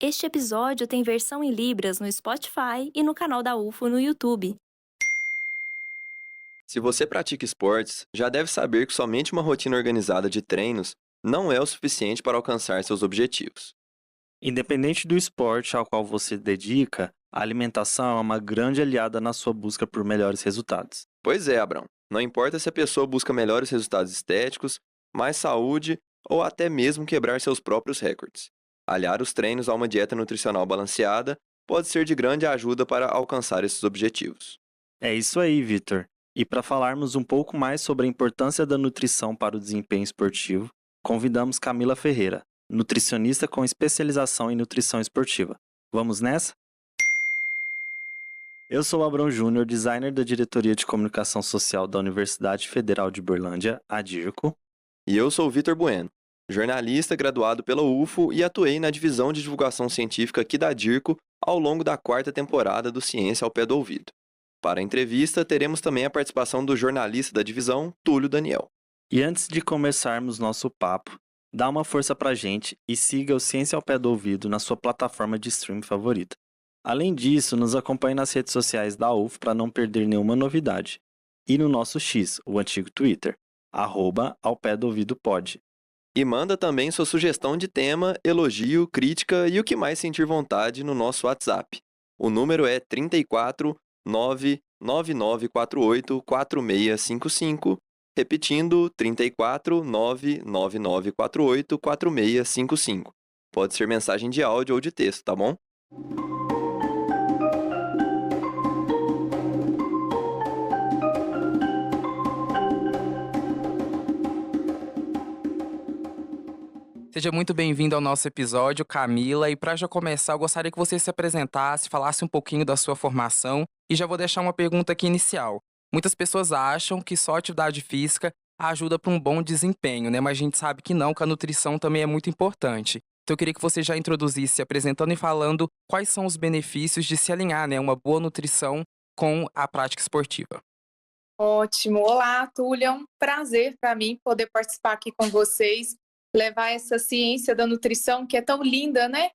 Este episódio tem versão em Libras no Spotify e no canal da UFO no YouTube. Se você pratica esportes, já deve saber que somente uma rotina organizada de treinos não é o suficiente para alcançar seus objetivos. Independente do esporte ao qual você dedica, a alimentação é uma grande aliada na sua busca por melhores resultados. Pois é, Abrão. Não importa se a pessoa busca melhores resultados estéticos, mais saúde ou até mesmo quebrar seus próprios recordes. Aliar os treinos a uma dieta nutricional balanceada pode ser de grande ajuda para alcançar esses objetivos. É isso aí, Vitor. E para falarmos um pouco mais sobre a importância da nutrição para o desempenho esportivo, convidamos Camila Ferreira, nutricionista com especialização em nutrição esportiva. Vamos nessa? Eu sou o Abrão Júnior, designer da Diretoria de Comunicação Social da Universidade Federal de Berlândia, a DIRCO. E eu sou o Vitor Bueno, jornalista graduado pela UFO e atuei na divisão de divulgação científica aqui da DIRCO ao longo da 4ª temporada do Ciência ao Pé do Ouvido. Para a entrevista, teremos também a participação do jornalista da divisão, Túlio Daniel. E antes de começarmos nosso papo, dá uma força pra gente e siga o Ciência ao Pé do Ouvido na sua plataforma de streaming favorita. Além disso, nos acompanhe nas redes sociais da UF para não perder nenhuma novidade. E no nosso X, o antigo Twitter, @aopédoouvidopod. E manda também sua sugestão de tema, elogio, crítica e o que mais sentir vontade no nosso WhatsApp. O número é 34 99948 4655, repetindo 34 99948 4655. Pode ser mensagem de áudio ou de texto, tá bom? Seja muito bem-vindo ao nosso episódio, Camila. E para já começar, eu gostaria que você se apresentasse, falasse um pouquinho da sua formação. E já vou deixar uma pergunta aqui inicial. Muitas pessoas acham que só atividade física ajuda para um bom desempenho, né? Mas a gente sabe que não, que a nutrição também é muito importante. Então eu queria que você já introduzisse, se apresentando e falando quais são os benefícios de se alinhar, né? Uma boa nutrição com a prática esportiva. Ótimo. Olá, Túlia. É um prazer para mim poder participar aqui com vocês, levar essa ciência da nutrição que é tão linda, né?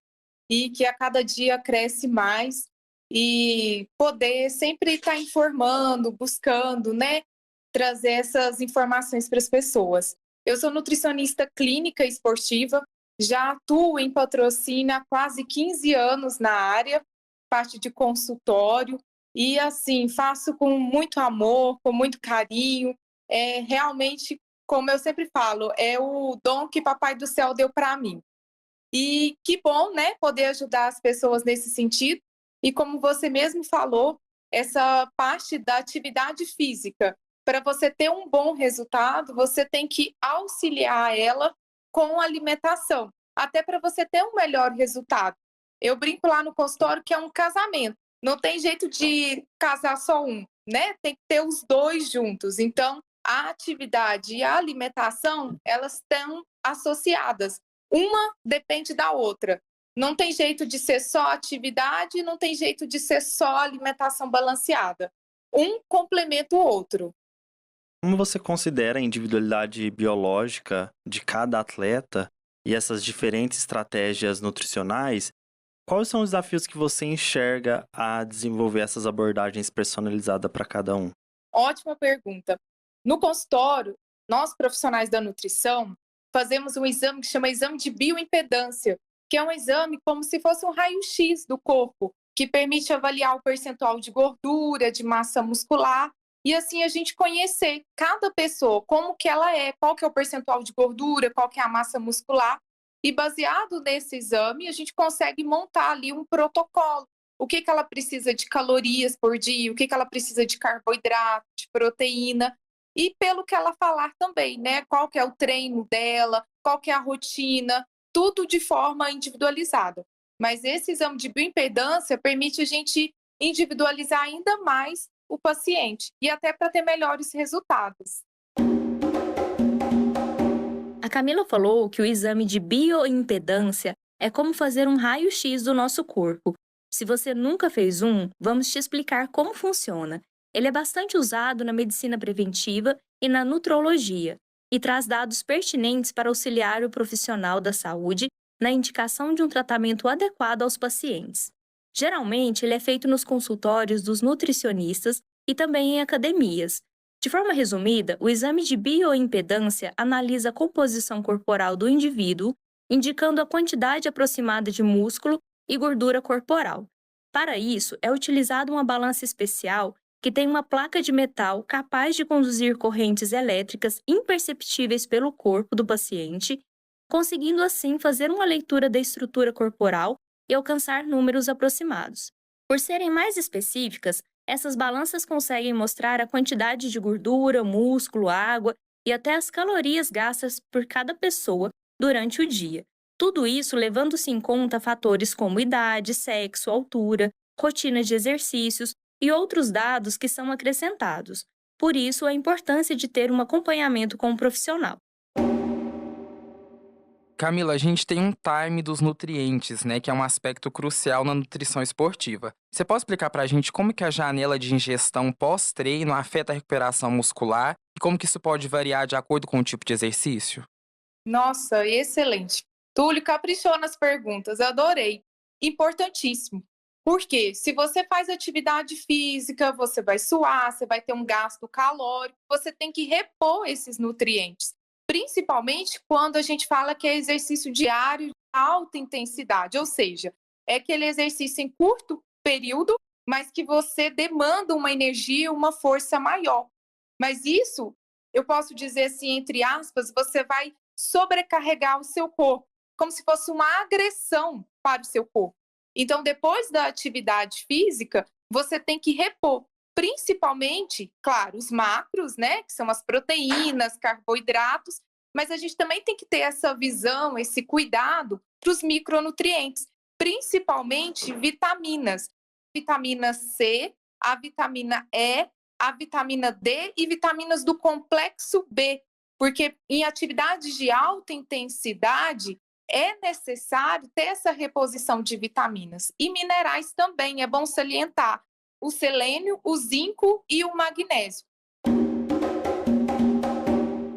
E que a cada dia cresce mais e poder sempre estar informando, buscando, né? Trazer essas informações para as pessoas. Eu sou nutricionista clínica esportiva, já atuo em patrocínio há quase 15 anos na área, parte de consultório, e assim, faço com muito amor, com muito carinho, realmente, como eu sempre falo, é o dom que Papai do Céu deu para mim. E que bom, né, poder ajudar as pessoas nesse sentido. E como você mesmo falou, essa parte da atividade física, para você ter um bom resultado, você tem que auxiliar ela com a alimentação, até para você ter um melhor resultado. Eu brinco lá no consultório que é um casamento. Não tem jeito de casar só um, né? Tem que ter os dois juntos. Então, a atividade e a alimentação, elas estão associadas. Uma depende da outra. Não tem jeito de ser só atividade, não tem jeito de ser só alimentação balanceada. Um complementa o outro. Como você considera a individualidade biológica de cada atleta e essas diferentes estratégias nutricionais? Quais são os desafios que você enxerga a desenvolver essas abordagens personalizadas para cada um? Ótima pergunta. No consultório, nós profissionais da nutrição fazemos um exame que chama exame de bioimpedância, que é um exame como se fosse um raio-x do corpo, que permite avaliar o percentual de gordura, de massa muscular, e assim a gente conhecer cada pessoa, como que ela é, qual que é o percentual de gordura, qual que é a massa muscular, e baseado nesse exame, a gente consegue montar ali um protocolo. O que que ela precisa de calorias por dia, o que que ela precisa de carboidrato, de proteína, e pelo que ela falar também, né? Qual que é o treino dela, qual que é a rotina, tudo de forma individualizada. Mas esse exame de bioimpedância permite a gente individualizar ainda mais o paciente e até para ter melhores resultados. A Camila falou que o exame de bioimpedância é como fazer um raio-x do nosso corpo. Se você nunca fez um, vamos te explicar como funciona. Ele é bastante usado na medicina preventiva e na nutrologia e traz dados pertinentes para auxiliar o profissional da saúde na indicação de um tratamento adequado aos pacientes. Geralmente, ele é feito nos consultórios dos nutricionistas e também em academias. De forma resumida, o exame de bioimpedância analisa a composição corporal do indivíduo, indicando a quantidade aproximada de músculo e gordura corporal. Para isso, é utilizada uma balança especial que tem uma placa de metal capaz de conduzir correntes elétricas imperceptíveis pelo corpo do paciente, conseguindo assim fazer uma leitura da estrutura corporal e alcançar números aproximados. Por serem mais específicas, essas balanças conseguem mostrar a quantidade de gordura, músculo, água e até as calorias gastas por cada pessoa durante o dia. Tudo isso levando-se em conta fatores como idade, sexo, altura, rotina de exercícios e outros dados que são acrescentados. Por isso, a importância de ter um acompanhamento com um profissional. Camila, a gente tem um time dos nutrientes, né, que é um aspecto crucial na nutrição esportiva. Você pode explicar pra gente como que a janela de ingestão pós-treino afeta a recuperação muscular e como que isso pode variar de acordo com o tipo de exercício? Nossa, excelente. Túlio caprichou nas perguntas, eu adorei. Importantíssimo. Porque se você faz atividade física, você vai suar, você vai ter um gasto calórico, você tem que repor esses nutrientes. Principalmente quando a gente fala que é exercício diário de alta intensidade, ou seja, é aquele exercício em curto período, mas que você demanda uma energia, uma força maior. Mas isso, eu posso dizer assim, entre aspas, você vai sobrecarregar o seu corpo, como se fosse uma agressão para o seu corpo. Então, depois da atividade física, você tem que repor, principalmente, claro, os macros, né, que são as proteínas, carboidratos, mas a gente também tem que ter essa visão, esse cuidado para os micronutrientes, principalmente vitaminas. Vitamina C, a vitamina E, a vitamina D e vitaminas do complexo B, porque em atividades de alta intensidade, é necessário ter essa reposição de vitaminas. E minerais também, é bom salientar. O selênio, o zinco e o magnésio.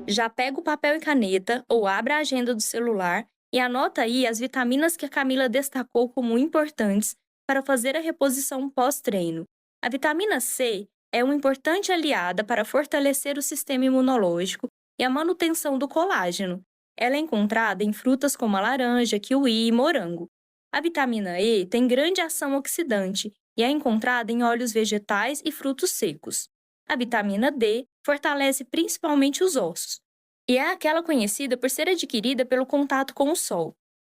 Já pega o papel e caneta ou abra a agenda do celular e anota aí as vitaminas que a Camila destacou como importantes para fazer a reposição pós-treino. A vitamina C é uma importante aliada para fortalecer o sistema imunológico e a manutenção do colágeno. Ela é encontrada em frutas como a laranja, kiwi e morango. A vitamina E tem grande ação oxidante e é encontrada em óleos vegetais e frutos secos. A vitamina D fortalece principalmente os ossos e é aquela conhecida por ser adquirida pelo contato com o sol,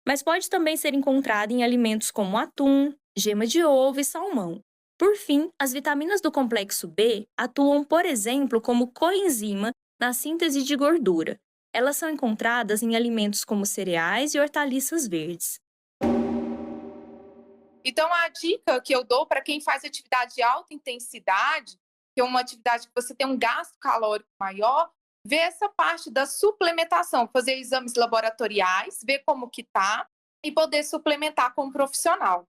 mas pode também ser encontrada em alimentos como atum, gema de ovo e salmão. Por fim, as vitaminas do complexo B atuam, por exemplo, como coenzima na síntese de gordura. Elas são encontradas em alimentos como cereais e hortaliças verdes. Então, a dica que eu dou para quem faz atividade de alta intensidade, que é uma atividade que você tem um gasto calórico maior, ver essa parte da suplementação, fazer exames laboratoriais, ver como que tá e poder suplementar com um profissional.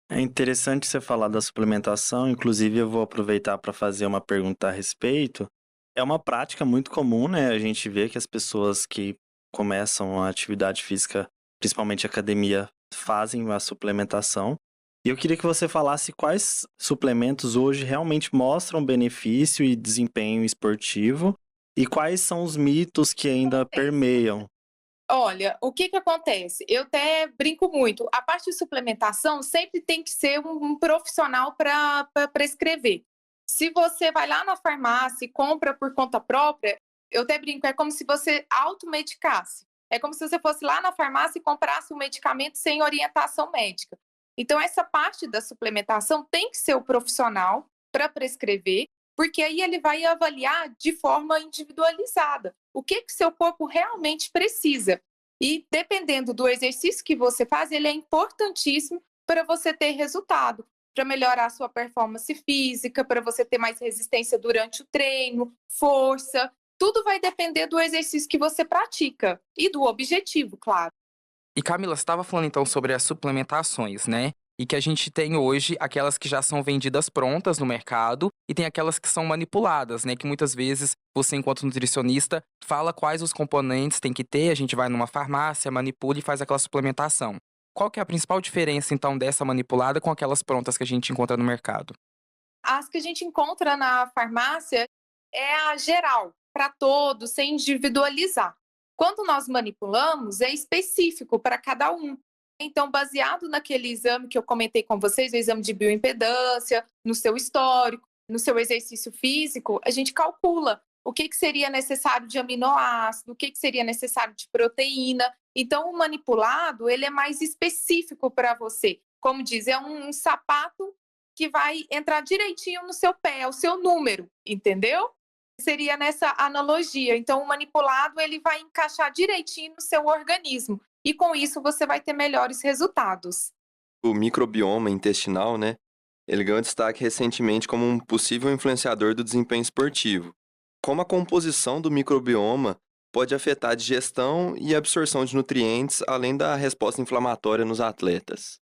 É interessante você falar da suplementação, inclusive eu vou aproveitar para fazer uma pergunta a respeito. É uma prática muito comum, né? A gente vê que as pessoas que começam a atividade física, principalmente academia, fazem a suplementação. E eu queria que você falasse quais suplementos hoje realmente mostram benefício e desempenho esportivo e quais são os mitos que ainda permeiam. Olha, o que acontece? Eu até brinco muito. A parte de suplementação sempre tem que ser um profissional para prescrever. Se você vai lá na farmácia e compra por conta própria, eu até brinco, é como se você automedicasse. É como se você fosse lá na farmácia e comprasse um medicamento sem orientação médica. Então, essa parte da suplementação tem que ser o profissional para prescrever, porque aí ele vai avaliar de forma individualizada o que seu corpo realmente precisa. E dependendo do exercício que você faz, ele é importantíssimo para você ter resultado, para melhorar a sua performance física, para você ter mais resistência durante o treino, força. Tudo vai depender do exercício que você pratica e do objetivo, claro. E Camila, você estava falando então sobre as suplementações, né? E que a gente tem hoje aquelas que já são vendidas prontas no mercado e tem aquelas que são manipuladas, né? Que muitas vezes você, enquanto nutricionista, fala quais os componentes tem que ter, a gente vai numa farmácia, manipula e faz aquela suplementação. Qual que é a principal diferença, então, dessa manipulada com aquelas prontas que a gente encontra no mercado? As que a gente encontra na farmácia é a geral, para todos, sem individualizar. Quando nós manipulamos, é específico para cada um. Então, baseado naquele exame que eu comentei com vocês, o exame de bioimpedância, no seu histórico, no seu exercício físico, a gente calcula o que seria necessário de aminoácido, o que seria necessário de proteína. Então, o manipulado, ele é mais específico para você. Como diz, é um sapato que vai entrar direitinho no seu pé, é o seu número, entendeu? Seria nessa analogia. Então, o manipulado, ele vai encaixar direitinho no seu organismo. E com isso, você vai ter melhores resultados. O microbioma intestinal, né? Ele ganhou destaque recentemente como um possível influenciador do desempenho esportivo. Como a composição do microbioma pode afetar a digestão e a absorção de nutrientes, além da resposta inflamatória nos atletas?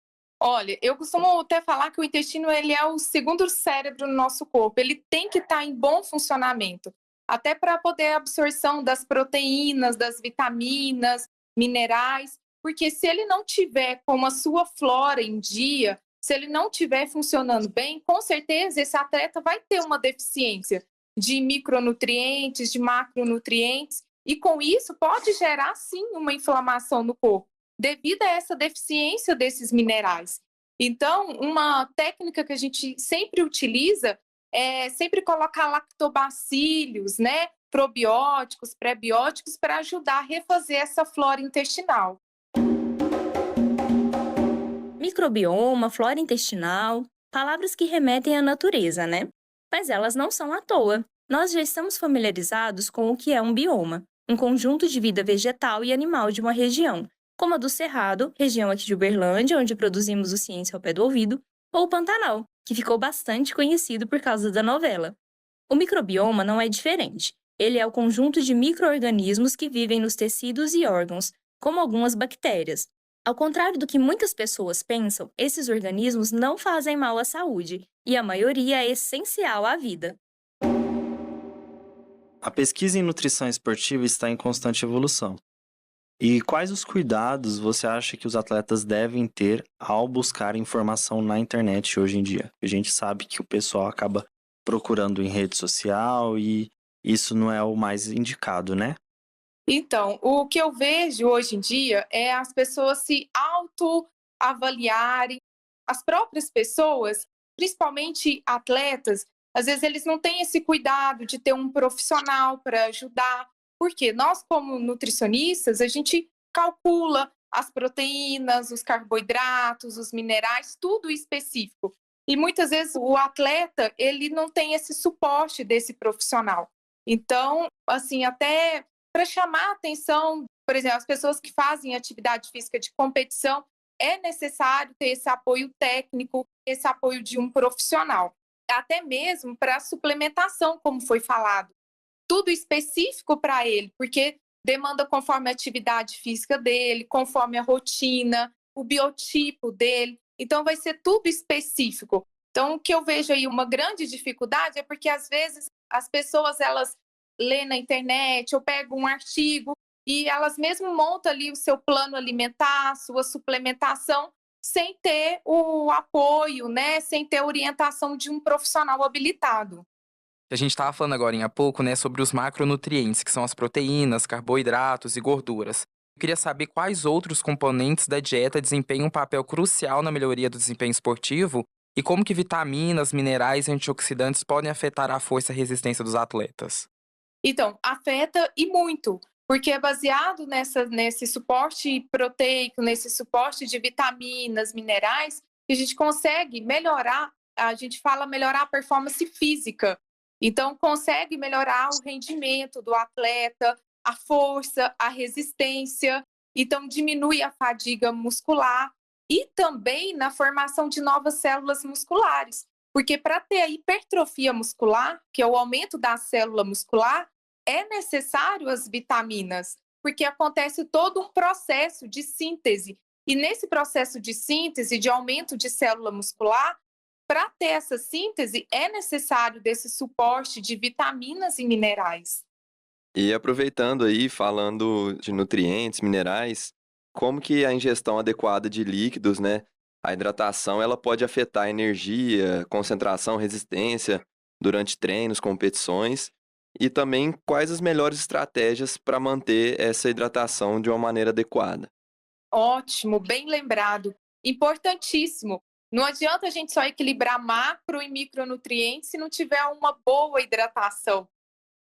Olha, eu costumo até falar que o intestino ele é o segundo cérebro no nosso corpo. Ele tem que estar em bom funcionamento, até para poder a absorção das proteínas, das vitaminas, minerais, porque se ele não tiver com a sua flora em dia, se ele não estiver funcionando bem, com certeza esse atleta vai ter uma deficiência de micronutrientes, de macronutrientes, e com isso pode gerar sim uma inflamação no corpo, devido a essa deficiência desses minerais. Então, uma técnica que a gente sempre utiliza é sempre colocar lactobacilos, né, probióticos, pré-bióticos, para ajudar a refazer essa flora intestinal. Microbioma, flora intestinal, palavras que remetem à natureza, né? Mas elas não são à toa. Nós já estamos familiarizados com o que é um bioma, um conjunto de vida vegetal e animal de uma região, como a do Cerrado, região aqui de Uberlândia, onde produzimos o Ciência ao Pé do Ouvido, ou o Pantanal, que ficou bastante conhecido por causa da novela. O microbioma não é diferente. Ele é o conjunto de micro-organismos que vivem nos tecidos e órgãos, como algumas bactérias. Ao contrário do que muitas pessoas pensam, esses organismos não fazem mal à saúde, e a maioria é essencial à vida. A pesquisa em nutrição esportiva está em constante evolução. E quais os cuidados você acha que os atletas devem ter ao buscar informação na internet hoje em dia? A gente sabe que o pessoal acaba procurando em rede social e isso não é o mais indicado, né? Então, o que eu vejo hoje em dia é as pessoas se autoavaliarem. As próprias pessoas, principalmente atletas, às vezes eles não têm esse cuidado de ter um profissional para ajudar, porque nós, como nutricionistas, a gente calcula as proteínas, os carboidratos, os minerais, tudo específico. E muitas vezes o atleta, ele não tem esse suporte desse profissional. Então, assim, até para chamar a atenção, por exemplo, as pessoas que fazem atividade física de competição, é necessário ter esse apoio técnico, esse apoio de um profissional. Até mesmo para a suplementação, como foi falado. Tudo específico para ele, porque demanda conforme a atividade física dele, conforme a rotina, o biotipo dele. Então, vai ser tudo específico. Então, o que eu vejo aí uma grande dificuldade é porque, às vezes, as pessoas, elas lê na internet ou pegam um artigo e elas mesmo montam ali o seu plano alimentar, sua suplementação, sem ter o apoio, né? Sem ter a orientação de um profissional habilitado. A gente estava falando agora há pouco, né, sobre os macronutrientes, que são as proteínas, carboidratos e gorduras. Eu queria saber quais outros componentes da dieta desempenham um papel crucial na melhoria do desempenho esportivo e como que vitaminas, minerais e antioxidantes podem afetar a força e a resistência dos atletas. Então, afeta e muito, porque é baseado nesse suporte proteico, nesse suporte de vitaminas, minerais, que a gente consegue melhorar, a gente fala melhorar a performance física. Então, consegue melhorar o rendimento do atleta, a força, a resistência, então diminui a fadiga muscular e também na formação de novas células musculares. Porque para ter a hipertrofia muscular, que é o aumento da célula muscular, é necessário as vitaminas, porque acontece todo um processo de síntese. E nesse processo de síntese, de aumento de célula muscular, para ter essa síntese, é necessário desse suporte de vitaminas e minerais. E aproveitando aí, falando de nutrientes, minerais, como que a ingestão adequada de líquidos, né? A hidratação, ela pode afetar a energia, concentração, resistência durante treinos, competições, e também quais as melhores estratégias para manter essa hidratação de uma maneira adequada. Ótimo, bem lembrado. Importantíssimo. Não adianta a gente só equilibrar macro e micronutrientes se não tiver uma boa hidratação.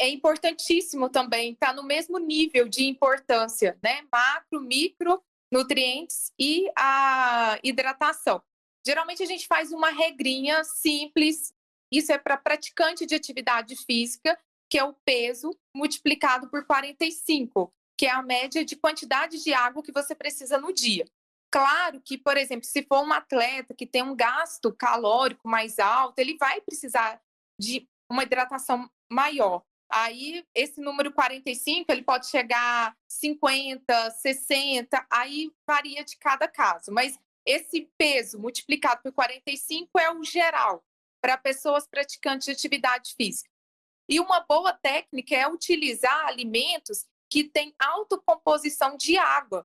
É importantíssimo também estar no mesmo nível de importância, né? Macro, micronutrientes e a hidratação. Geralmente a gente faz uma regrinha simples, isso é para praticante de atividade física, que é o peso multiplicado por 45, que é a média de quantidade de água que você precisa no dia. Claro que, por exemplo, se for um atleta que tem um gasto calórico mais alto, ele vai precisar de uma hidratação maior. Aí, esse número 45, ele pode chegar a 50, 60, aí varia de cada caso. Mas esse peso multiplicado por 45 é o geral para pessoas praticantes de atividade física. E uma boa técnica é utilizar alimentos que têm alta composição de água.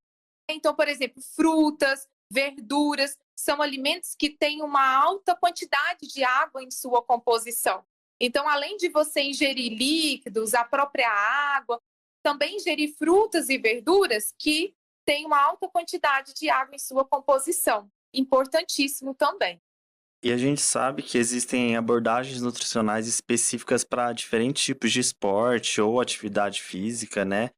Então, por exemplo, frutas, verduras, são alimentos que têm uma alta quantidade de água em sua composição. Então, além de você ingerir líquidos, a própria água, também ingerir frutas e verduras que têm uma alta quantidade de água em sua composição. Importantíssimo também. E a gente sabe que existem abordagens nutricionais específicas para diferentes tipos de esporte ou atividade física, né?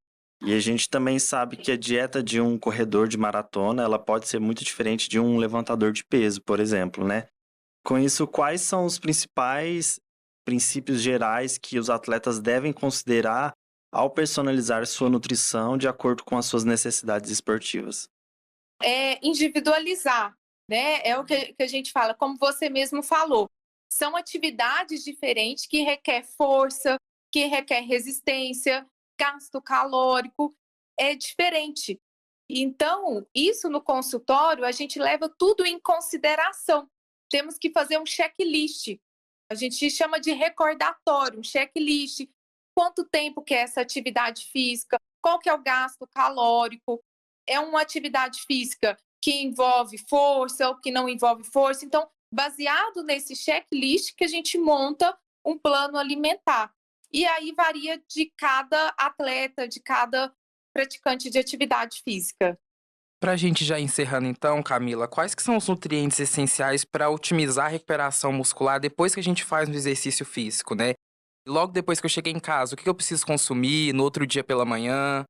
E a gente também sabe que a dieta de um corredor de maratona, ela pode ser muito diferente de um levantador de peso, por exemplo, né? Com isso, quais são os principais princípios gerais que os atletas devem considerar ao personalizar sua nutrição de acordo com as suas necessidades esportivas? É individualizar, né? É o que a gente fala, como você mesmo falou. São atividades diferentes que requer força, que requer resistência, gasto calórico, é diferente. Então, isso no consultório, a gente leva tudo em consideração. Temos que fazer um checklist. A gente chama de recordatório, um checklist. Quanto tempo que é essa atividade física? Qual que é o gasto calórico? É uma atividade física que envolve força ou que não envolve força? Então, baseado nesse checklist que a gente monta um plano alimentar. E aí varia de cada atleta, de cada praticante de atividade física. Para a gente já encerrando então, Camila, quais que são os nutrientes essenciais para otimizar a recuperação muscular depois que a gente faz um exercício físico, né? Logo depois que eu cheguei em casa, o que eu preciso consumir no outro dia pela manhã?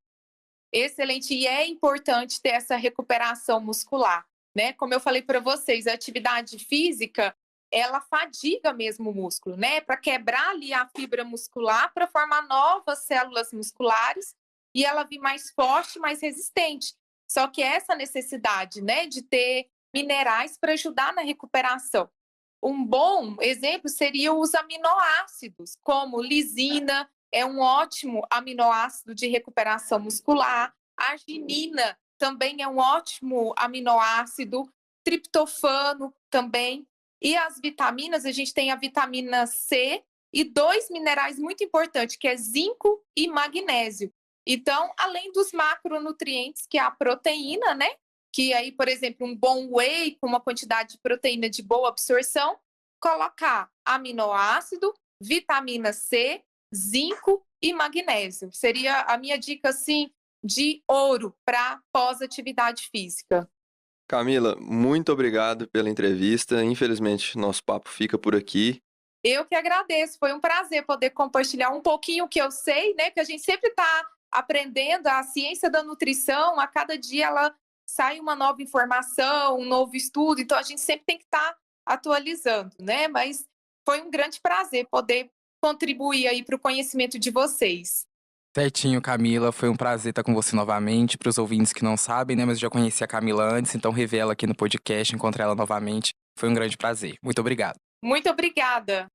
Excelente, e é importante ter essa recuperação muscular, né? Como eu falei para vocês, a atividade física, ela fadiga mesmo o músculo, né? Para quebrar ali a fibra muscular, para formar novas células musculares e ela vir mais forte, mais resistente. Só que essa necessidade, né, de ter minerais para ajudar na recuperação. Um bom exemplo seria os aminoácidos, como lisina, é um ótimo aminoácido de recuperação muscular. A arginina também é um ótimo aminoácido. Triptofano também. E as vitaminas, a gente tem a vitamina C e 2 minerais muito importantes, que é zinco e magnésio. Então, além dos macronutrientes, que é a proteína, né? Que aí, por exemplo, um bom whey com uma quantidade de proteína de boa absorção, colocar aminoácido, vitamina C, zinco e magnésio. Seria a minha dica, assim, de ouro para pós-atividade física. Camila, muito obrigado pela entrevista. Infelizmente, nosso papo fica por aqui. Eu que agradeço, foi um prazer poder compartilhar um pouquinho o que eu sei, né? Que a gente sempre está aprendendo a ciência da nutrição, a cada dia ela sai uma nova informação, um novo estudo, então a gente sempre tem que estar atualizando, né? Mas foi um grande prazer poder contribuir aí para o conhecimento de vocês. Certinho, Camila. Foi um prazer estar com você novamente. Para os ouvintes que não sabem, né? Mas eu já conheci a Camila antes, então revela aqui no podcast, encontrar ela novamente. Foi um grande prazer. Muito obrigado. Muito obrigada.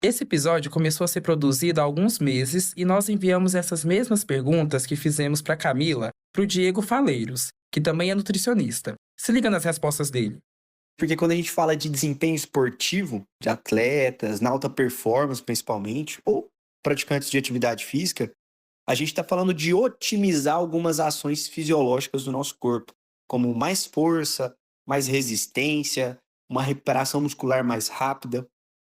Esse episódio começou a ser produzido há alguns meses e nós enviamos essas mesmas perguntas que fizemos para Camila para o Diego Faleiros, que também é nutricionista. Se liga nas respostas dele. Porque quando a gente fala de desempenho esportivo, de atletas, na alta performance principalmente, ou praticantes de atividade física, a gente está falando de otimizar algumas ações fisiológicas do nosso corpo, como mais força, mais resistência, uma recuperação muscular mais rápida.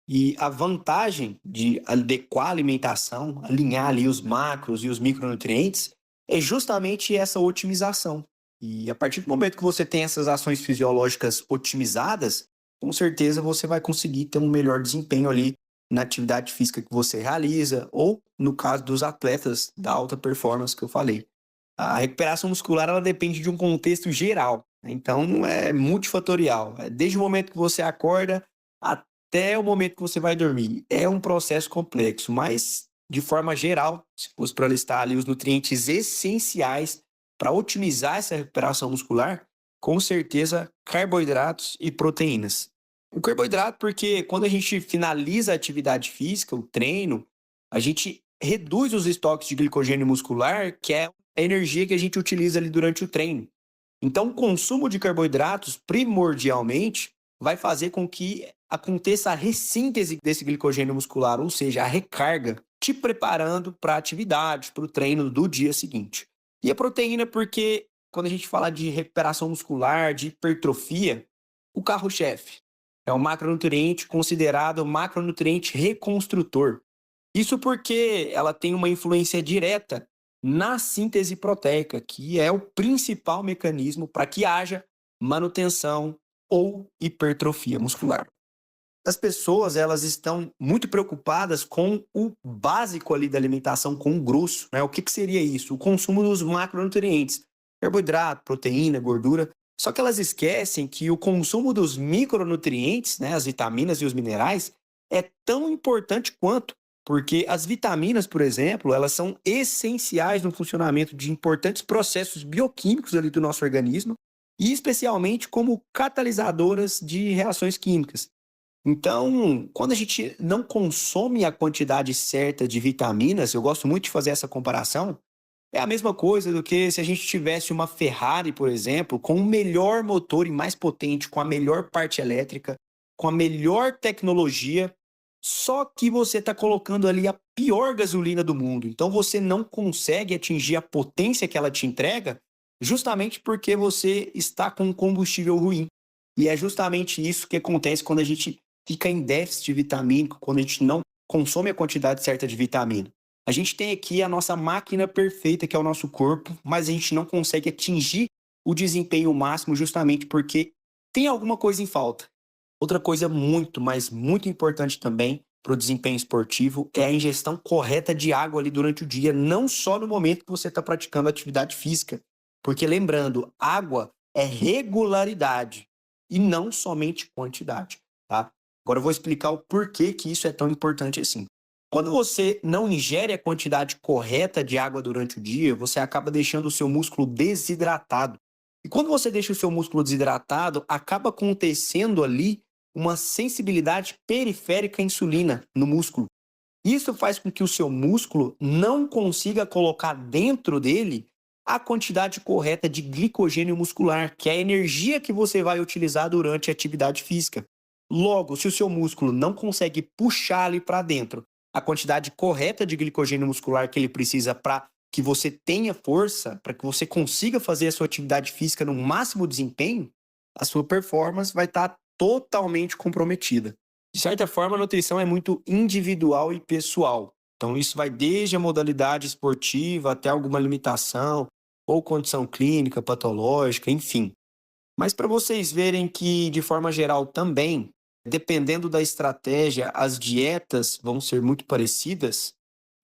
E a vantagem de adequar a alimentação, alinhar ali os macros e os micronutrientes, é justamente essa otimização. E a partir do momento que você tem essas ações fisiológicas otimizadas, com certeza você vai conseguir ter um melhor desempenho ali na atividade física que você realiza, ou no caso dos atletas da alta performance que eu falei. A recuperação muscular ela depende de um contexto geral, né? Então é multifatorial. Desde o momento que você acorda até o momento que você vai dormir. É um processo complexo, mas de forma geral, se fosse para listar ali os nutrientes essenciais para otimizar essa recuperação muscular, com certeza carboidratos e proteínas. O carboidrato porque quando a gente finaliza a atividade física, o treino, a gente reduz os estoques de glicogênio muscular, que é a energia que a gente utiliza ali durante o treino. Então, o consumo de carboidratos, primordialmente, vai fazer com que aconteça a ressíntese desse glicogênio muscular, ou seja, a recarga, te preparando para a atividade, para o treino do dia seguinte. E a proteína, porque quando a gente fala de recuperação muscular, de hipertrofia, o carro-chefe é um macronutriente considerado macronutriente reconstrutor. Isso porque ela tem uma influência direta na síntese proteica, que é o principal mecanismo para que haja manutenção ou hipertrofia muscular. As pessoas elas estão muito preocupadas com o básico ali da alimentação, com o grosso, né? O que seria isso? O consumo dos macronutrientes, carboidrato, proteína, gordura. Só que elas esquecem que o consumo dos micronutrientes, né, as vitaminas e os minerais, é tão importante quanto, porque as vitaminas, por exemplo, elas são essenciais no funcionamento de importantes processos bioquímicos ali do nosso organismo, e especialmente como catalisadoras de reações químicas. Então, quando a gente não consome a quantidade certa de vitaminas, eu gosto muito de fazer essa comparação, é a mesma coisa do que se a gente tivesse uma Ferrari, por exemplo, com o melhor motor e mais potente, com a melhor parte elétrica, com a melhor tecnologia, só que você está colocando ali a pior gasolina do mundo. Então você não consegue atingir a potência que ela te entrega, justamente porque você está com um combustível ruim. E é justamente isso que acontece quando a gente fica em déficit vitamínico, quando a gente não consome a quantidade certa de vitamina. A gente tem aqui a nossa máquina perfeita, que é o nosso corpo, mas a gente não consegue atingir o desempenho máximo justamente porque tem alguma coisa em falta. Outra coisa muito, mas muito importante também para o desempenho esportivo é a ingestão correta de água ali durante o dia, não só no momento que você está praticando atividade física. Porque lembrando, água é regularidade e não somente quantidade, tá? Agora eu vou explicar o porquê que isso é tão importante assim. Quando você não ingere a quantidade correta de água durante o dia, você acaba deixando o seu músculo desidratado. E quando você deixa o seu músculo desidratado, acaba acontecendo ali uma sensibilidade periférica à insulina no músculo. Isso faz com que o seu músculo não consiga colocar dentro dele a quantidade correta de glicogênio muscular, que é a energia que você vai utilizar durante a atividade física. Logo, se o seu músculo não consegue puxar ali para dentro a quantidade correta de glicogênio muscular que ele precisa para que você tenha força, para que você consiga fazer a sua atividade física no máximo desempenho, a sua performance vai estar totalmente comprometida. De certa forma, a nutrição é muito individual e pessoal. Então, isso vai desde a modalidade esportiva até alguma limitação ou condição clínica, patológica, enfim. Mas para vocês verem que, de forma geral também, dependendo da estratégia, as dietas vão ser muito parecidas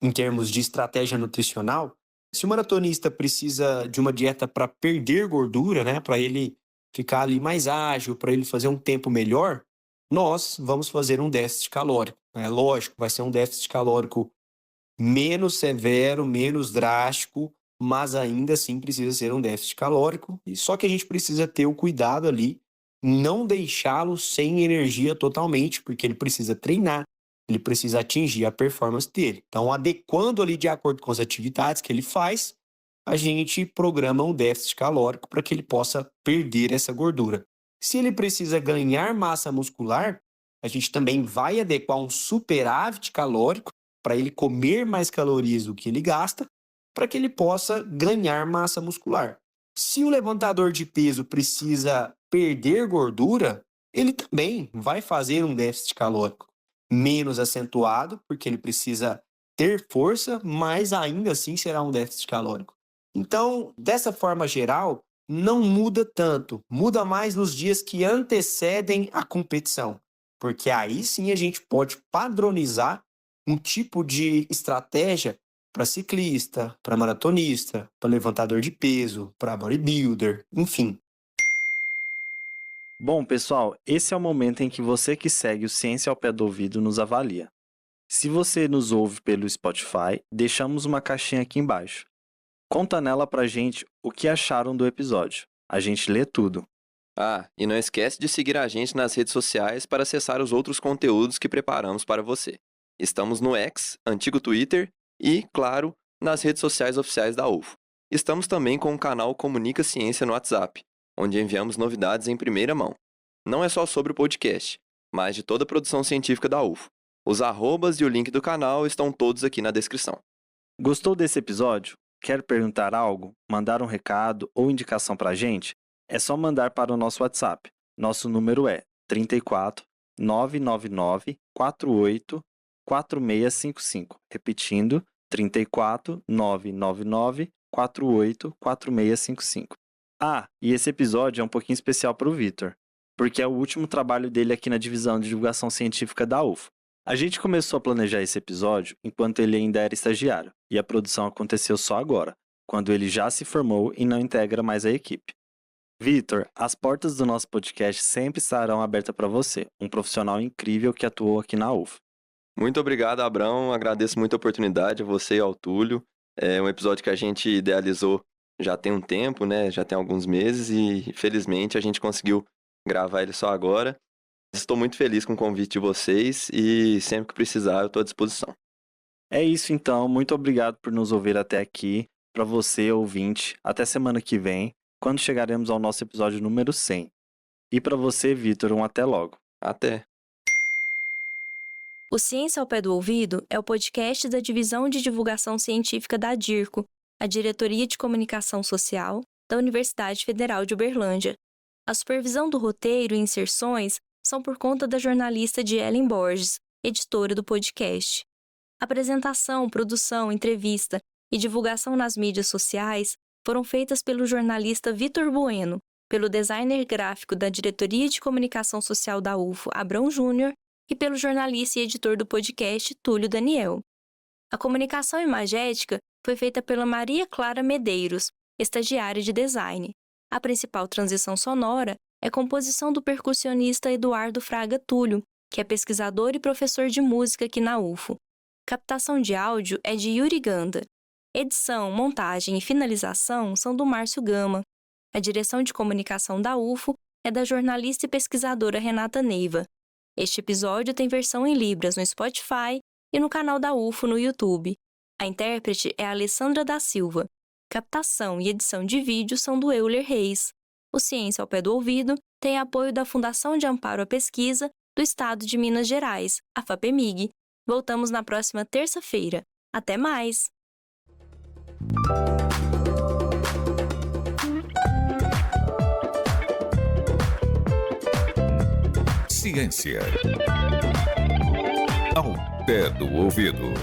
em termos de estratégia nutricional. Se o maratonista precisa de uma dieta para perder gordura, né, para ele ficar ali mais ágil, para ele fazer um tempo melhor, nós vamos fazer um déficit calórico. É lógico, vai ser um déficit calórico menos severo, menos drástico, mas ainda assim precisa ser um déficit calórico. E só que a gente precisa ter o cuidado ali, não deixá-lo sem energia totalmente, porque ele precisa treinar, ele precisa atingir a performance dele. Então, adequando ali de acordo com as atividades que ele faz, a gente programa um déficit calórico para que ele possa perder essa gordura. Se ele precisa ganhar massa muscular, a gente também vai adequar um superávit calórico para ele comer mais calorias do que ele gasta, para que ele possa ganhar massa muscular. Se o levantador de peso precisa perder gordura, ele também vai fazer um déficit calórico menos acentuado, porque ele precisa ter força, mas ainda assim será um déficit calórico. Então, dessa forma geral, não muda tanto, muda mais nos dias que antecedem a competição, porque aí sim a gente pode padronizar um tipo de estratégia para ciclista, para maratonista, para levantador de peso, para bodybuilder, enfim. Bom, pessoal, esse é o momento em que você que segue o Ciência ao Pé do Ouvido nos avalia. Se você nos ouve pelo Spotify, deixamos uma caixinha aqui embaixo. Conta nela pra gente o que acharam do episódio. A gente lê tudo. Ah, e não esquece de seguir a gente nas redes sociais para acessar os outros conteúdos que preparamos para você. Estamos no X, antigo Twitter, e, claro, nas redes sociais oficiais da UFO. Estamos também com o canal Comunica Ciência no WhatsApp, onde enviamos novidades em primeira mão. Não é só sobre o podcast, mas de toda a produção científica da UFO. Os arrobas e o link do canal estão todos aqui na descrição. Gostou desse episódio? Quer perguntar algo, mandar um recado ou indicação pra gente? É só mandar para o nosso WhatsApp. Nosso número é 34 999 48 4655. Repetindo, 34 999 48 4655. Ah, e esse episódio é um pouquinho especial para o Vitor, porque é o último trabalho dele aqui na divisão de divulgação científica da UFO. A gente começou a planejar esse episódio enquanto ele ainda era estagiário, e a produção aconteceu só agora, quando ele já se formou e não integra mais a equipe. Vitor, as portas do nosso podcast sempre estarão abertas para você, um profissional incrível que atuou aqui na UFO. Muito obrigado, Abrão. Agradeço muito a oportunidade a você e ao Túlio. É um episódio que a gente idealizou já tem um tempo, né? Já tem alguns meses e, felizmente, a gente conseguiu gravar ele só agora. Estou muito feliz com o convite de vocês e sempre que precisar eu estou à disposição. É isso então, muito obrigado por nos ouvir até aqui. Para você, ouvinte, até semana que vem, quando chegaremos ao nosso episódio número 100. E para você, Vitor, um até logo. Até! O Ciência ao Pé do Ouvido é o podcast da Divisão de Divulgação Científica da DIRCO, a Diretoria de Comunicação Social da Universidade Federal de Uberlândia. A supervisão do roteiro e inserções são por conta da jornalista Ellen Borges, editora do podcast. Apresentação, produção, entrevista e divulgação nas mídias sociais foram feitas pelo jornalista Vitor Bueno, pelo designer gráfico da Diretoria de Comunicação Social da UFO, Abrão Júnior, e pelo jornalista e editor do podcast, Túlio Daniel. A comunicação imagética foi feita pela Maria Clara Medeiros, estagiária de design. A principal transição sonora é composição do percussionista Eduardo Fraga Túlio, que é pesquisador e professor de música aqui na UFO. Captação de áudio é de Yuri Ganda. Edição, montagem e finalização são do Márcio Gama. A direção de comunicação da UFO é da jornalista e pesquisadora Renata Neiva. Este episódio tem versão em Libras no Spotify e no canal da UFO no YouTube. A intérprete é a Alessandra da Silva. Captação e edição de vídeo são do Euler Reis. O Ciência ao Pé do Ouvido tem apoio da Fundação de Amparo à Pesquisa do Estado de Minas Gerais, a FAPEMIG. Voltamos na próxima terça-feira. Até mais! Ciência ao pé do ouvido.